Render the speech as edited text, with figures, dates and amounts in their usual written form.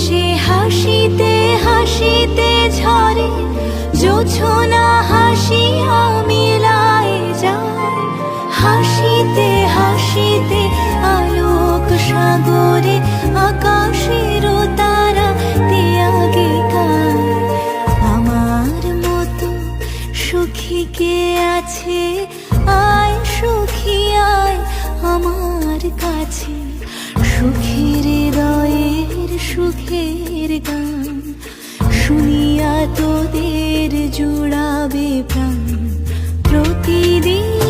সে হাসিতে হাসিতে ঝরে জোছনা হাসিয়া মিলায় যায়। হাসিতে হাসিতে আলোক সাগরে আকাশের তারা তিয়াগে গায়। আমার মতো সুখী কে আছে, আয় সুখী আয় আমার কাছে। সুখের হৃদয়ের সুখের গান শুনিয়া তোদের জুড়াবে প্রাণ। প্রতিদিন